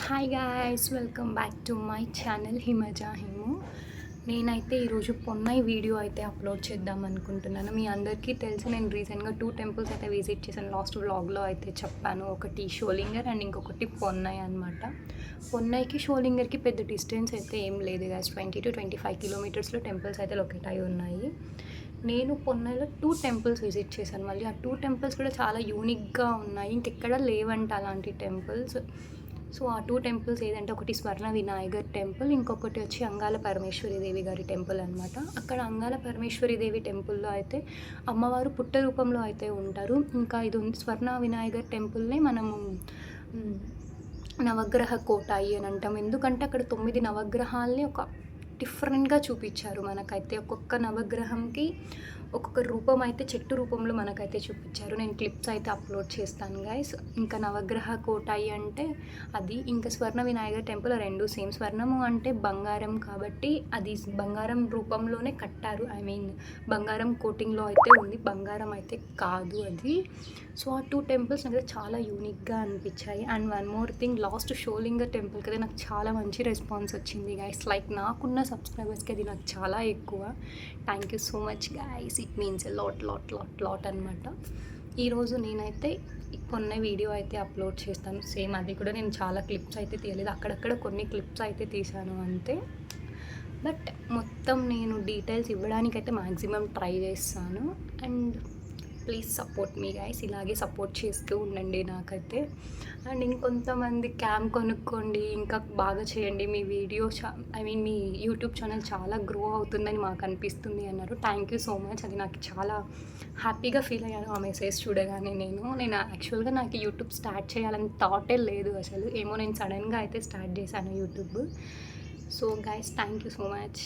Hi guys, welcome back to my channel Himaja Himu. నేనైతే ఈరోజు పొన్నై video అయితే అప్లోడ్ చేద్దాం అనుకుంటున్నాను. మీ అందరికీ తెలిసి నేను రీసెంట్గా 2 టెంపుల్స్ అయితే విజిట్ చేశాను. లాస్ట్ వ్లాగ్లో అయితే చెప్పాను. ఒకటి షోలింగర్ అండ్ ఇంకొకటి పొన్నై అనమాట. పొన్నైకి షోలింగర్కి పెద్ద డిస్టెన్స్ అయితే ఏం లేదు గాయ్స్. 20 to 25 కిలోమీటర్స్లో టెంపుల్స్ అయితే లొకేట్ అయి ఉన్నాయి. నేను పొన్నైలో 2 టెంపుల్స్ విజిట్ చేశాను. మళ్ళీ ఆ 2 టెంపుల్స్ కూడా చాలా యూనిక్గా ఉన్నాయి. ఇంకెక్కడ లేవంట అలాంటి టెంపుల్స్. సో ఆ 2 టెంపుల్స్ ఏదంటే ఒకటి స్వర్ణ వినాయగర్ టెంపుల్, ఇంకొకటి వచ్చి అంగాల పరమేశ్వరి దేవి గారి టెంపుల్ అనమాట. అక్కడ అంగాల పరమేశ్వరి దేవి టెంపుల్లో అయితే అమ్మవారు పుట్ట రూపంలో అయితే ఉంటారు. ఇంకా ఇది స్వర్ణ వినాయగర్ టెంపుల్నే మనము నవగ్రహ కోటాయి అని అంటాం. ఎందుకంటే అక్కడ 9 నవగ్రహాలని ఒక డిఫరెంట్గా చూపించారు మనకైతే. ఒక్కొక్క నవగ్రహంకి ఒక్కొక్క రూపం అయితే చెట్టు రూపంలో మనకైతే చూపించారు. నేను క్లిప్స్ అయితే అప్లోడ్ చేస్తాను గైస్. ఇంకా నవగ్రహ కోటాయి అంటే అది, ఇంకా స్వర్ణ వినాయక టెంపుల్ రెండు సేమ్. స్వర్ణము అంటే బంగారం కాబట్టి అది బంగారం రూపంలోనే కట్టారు. బంగారం కోటింగ్లో అయితే ఉంది, బంగారం అయితే కాదు అది. సో ఆ 2 టెంపుల్స్ నాకు చాలా యూనిక్గా అనిపించాయి. And one more thing, last Sholinghur టెంపుల్కి అయితే నాకు చాలా మంచి రెస్పాన్స్ వచ్చింది గైస్. లైక్ నాకున్న సబ్స్క్రైబర్స్కి అది నాకు చాలా ఎక్కువ. Thank you so much guys. It means lot అనమాట. ఈరోజు నేనైతే కొన్న వీడియో అయితే అప్లోడ్ చేస్తాను. సేమ్ అది కూడా నేను చాలా క్లిప్స్ అయితే తీయలేదు, అక్కడక్కడ కొన్ని క్లిప్స్ అయితే తీసాను అంతే. బట్ మొత్తం నేను డీటెయిల్స్ ఇవ్వడానికైతే మ్యాక్సిమం ట్రై చేస్తాను. And please support me guys. ఇలాగే సపోర్ట్ చేస్తూ ఉండండి నాకైతే. అండ్ ఇంకొంతమంది క్యామ్ కొనుక్కోండి, ఇంకా బాగా చేయండి, మీ వీడియో మీ యూట్యూబ్ ఛానల్ చాలా గ్రో అవుతుందని మాకు అనిపిస్తుంది అన్నారు. Thank you so much. అది నాకు చాలా హ్యాపీగా ఫీల్ అయ్యాను ఆ మెసేజ్ చూడగానే. నేను యాక్చువల్గా నాకు యూట్యూబ్ స్టార్ట్ చేయాలని థాటే లేదు అసలు. ఏమో నేను సడన్గా అయితే స్టార్ట్ చేశాను YouTube. So guys, thank you so much.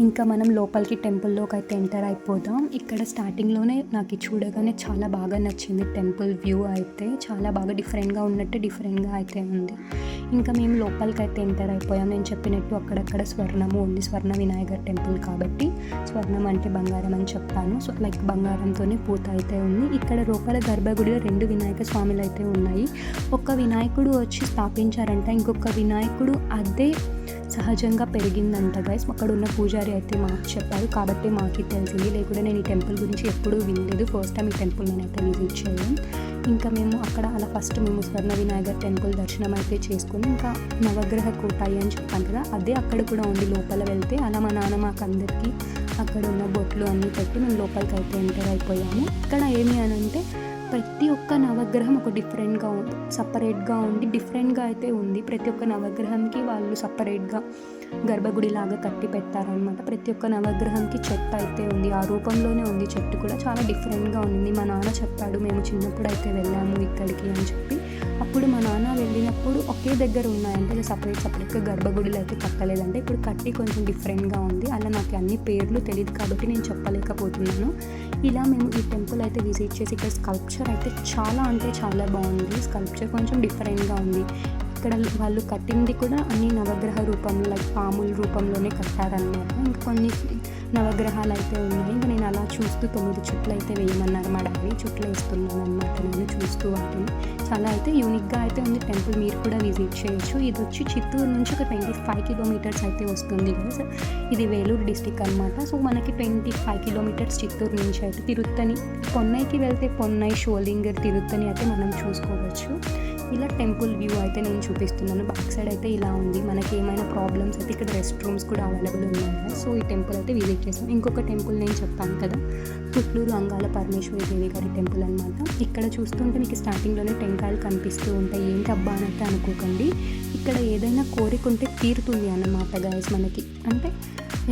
ఇంకా మనం లోపలికి టెంపుల్లోకి అయితే ఎంటర్ అయిపోదాం. ఇక్కడ స్టార్టింగ్లోనే నాకు చూడగానే చాలా బాగా నచ్చింది. టెంపుల్ వ్యూ అయితే చాలా బాగా డిఫరెంట్గా అయితే ఉంది. ఇంకా మేము లోపలికి అయితే ఎంటర్ అయిపోయాం. నేను చెప్పినట్టు అక్కడక్కడ స్వర్ణము ఉంది, స్వర్ణ వినాయకర్ టెంపుల్ కాబట్టి స్వర్ణం అంటే బంగారం అని చెప్పాను. సో లైక్ బంగారంతోనే పూత అయితే ఉంది. ఇక్కడ లోపల గర్భగుడిలో 2 వినాయక స్వాములు అయితే ఉన్నాయి. ఒక వినాయకుడు వచ్చి స్థాపించారంట, ఇంకొక వినాయకుడు అదే సహజంగా పెరిగిందంట గైస్. అక్కడ ఉన్న పూజారి అయితే మాకు చెప్పారు కాబట్టి మాకు తెలిసింది. లేకుంటే నేను ఈ టెంపుల్ గురించి ఎప్పుడూ వినలేదు. ఫస్ట్ టైం ఈ టెంపుల్ నేనైతే విజిట్ చేయడం. ఇంకా మేము అక్కడ అలా ఫస్ట్ మేము స్వర్ణ వినాయకర్ టెంపుల్ దర్శనం అయితే చేసుకుని, ఇంకా నవగ్రహ కోటాయి అని చెప్పాను కదా, అదే అక్కడ కూడా ఉంది. లోపల వెళ్తే అలా మా నాన్న మాకు అందరికీ అక్కడ ఉన్న బొట్లు అన్నీ పెట్టి మేము లోపలికి అయితే ఎంటర్ అయిపోయాము. ఇక్కడ ఏమి అని అంటే ప్రతి ఒక్క నవగ్రహం ఒక సపరేట్గా ఉండి డిఫరెంట్గా అయితే ఉంది. ప్రతి ఒక్క నవగ్రహంకి వాళ్ళు సపరేట్గా గర్భగుడిలాగా కట్టి పెట్టారనమాట. ప్రతి ఒక్క నవగ్రహంకి చెట్టు అయితే ఉంది, ఆ రూపంలోనే ఉంది. చెట్టు కూడా చాలా డిఫరెంట్గా ఉంది. మా నాన్న చెప్పాడు, మేము చిన్నప్పుడు అయితే వెళ్ళాము ఇక్కడికి అని చెప్పి. అప్పుడు మా నాన్న వెళ్ళినప్పుడు ఒకే దగ్గర ఉన్నాయంటే సపరేట్గా గర్భగుడిలో అయితే కట్టలేదంటే, ఇప్పుడు కట్టి కొంచెం డిఫరెంట్గా ఉంది. అలా నాకు అన్ని పేర్లు తెలియదు కాబట్టి నేను చెప్పలేకపోతున్నాను. ఇలా మేము ఈ టెంపుల్ అయితే విజిట్ చేసి ఇక్కడ స్కల్ప్చర్ అయితే చాలా బాగుంది. స్కల్ప్చర్ కొంచెం డిఫరెంట్గా ఉంది. ఇక్కడ వాళ్ళు కట్టింది కూడా అన్ని నవగ్రహ రూపంలో, లైక్ పాముల రూపంలోనే కట్టారనమాట. ఇంకా కొన్ని నవగ్రహాలు అయితే ఉన్నాయి. ఇంకా నేను అలా చూస్తూ 9 చుట్లు అయితే వేయమన్నారు మా డాడీ. చుట్లు వేస్తున్నాను అనమాట నేను చూస్తూ వాటిని. చాలా అయితే యూనిక్గా అయితే ఉంది టెంపుల్. మీరు కూడా విజిట్ చేయొచ్చు. ఇది వచ్చి చిత్తూరు నుంచి ఒక 25 కిలోమీటర్స్ అయితే వస్తుంది కదా. ఇది వేలూరు డిస్టిక్ అనమాట. సో మనకి 25 కిలోమీటర్స్ చిత్తూరు నుంచి అయితే తిరుత్తని, పొన్నైకి వెళ్తే పొన్నై, షోలింగర్, తిరుత్తని అయితే మనం చూసుకోవచ్చు. ఇలా టెంపుల్ వ్యూ అయితే నేను చూపిస్తున్నాను. బ్యాక్ సైడ్ అయితే ఇలా ఉంది. మనకి ఏమైనా ప్రాబ్లమ్స్ అయితే ఇక్కడ రెస్ట్ రూమ్స్ కూడా అవైలబుల్ ఉన్నాయి. సో ఈ టెంపుల్ అయితే విజిట్ చేసాం. ఇంకొక టెంపుల్ నేను చెప్పాను కదా, పుట్లూరు అంగాల పరమేశ్వరి దేవి గారి టెంపుల్ అనమాట. ఇక్కడ చూస్తుంటే మీకు స్టార్టింగ్లోనే టెంకాయలు కనిపిస్తూ ఉంటాయి. ఏంటి అబ్బా అనైతే అనుకోకండి. ఇక్కడ ఏదైనా కోరిక ఉంటే తీరుతుంది అన్నమాట గైస్. మనకి అంటే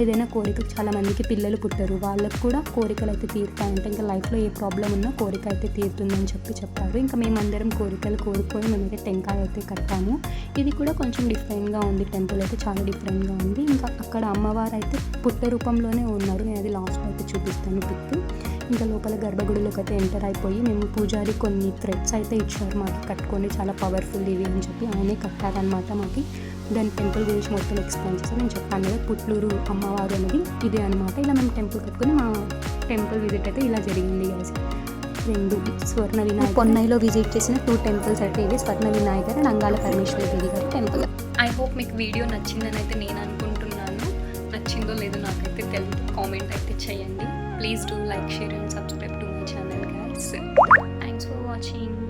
ఏదైనా కోరిక, చాలామందికి పిల్లలు పుట్టరు, వాళ్ళకు కూడా కోరికలు అయితే తీరుతాయంటే, ఇంకా లైఫ్లో ఏ ప్రాబ్లం ఉన్నా కోరిక అయితే తీరుతుందని చెప్పారు. ఇంకా మేమందరం కోరికలు కోరుకొని మేమైతే టెంకాయ అయితే కట్టాము. ఇది కూడా కొంచెం డిఫరెంట్గా ఉంది. టెంపుల్ అయితే చాలా డిఫరెంట్గా ఉంది. ఇంకా అక్కడ అమ్మవారు అయితే పుట్ట రూపంలోనే ఉన్నారు. నేను అది లాస్ట్లో అయితే చూపిస్తాను పిక్. ఇంకా లోపల గర్భగుడిలోకి అయితే ఎంటర్ అయిపోయి మేము పూజారి కొన్ని థ్రెడ్స్ అయితే ఇచ్చారు మాకు కట్టుకొని, చాలా పవర్ఫుల్ ఇవి అని చెప్పి ఆయనే కట్టారనమాట మాకు. దాని టెంపుల్ గురించి మొత్తం ఎక్స్ప్లెయిన్ చేస్తాను. నేను చెప్పాను కదా పుట్లూరు అమ్మవారు అనేది ఇదే అనమాట. ఇలా మేము టెంపుల్ కట్టుకొని మా టెంపుల్ విజిట్ అయితే ఇలా జరిగింది గైస్. 2 స్వర్ణ వినాయక. పొన్నైలో విజిట్ చేసిన 2 టెంపుల్స్ అంటే ఇవి, స్వర్ణ వినాయకర్ అండ్ అంగాల పరమేశ్వరి దేవి గారి టెంపుల్. ఐ హోప్ మీకు వీడియో నచ్చిందని అయితే నేను అనుకుంటున్నాను. నచ్చిందో లేదో నాకైతే తెలియదు, కామెంట్ అయితే చేయండి. Please do like, share and subscribe to my channel guys. Thanks for watching.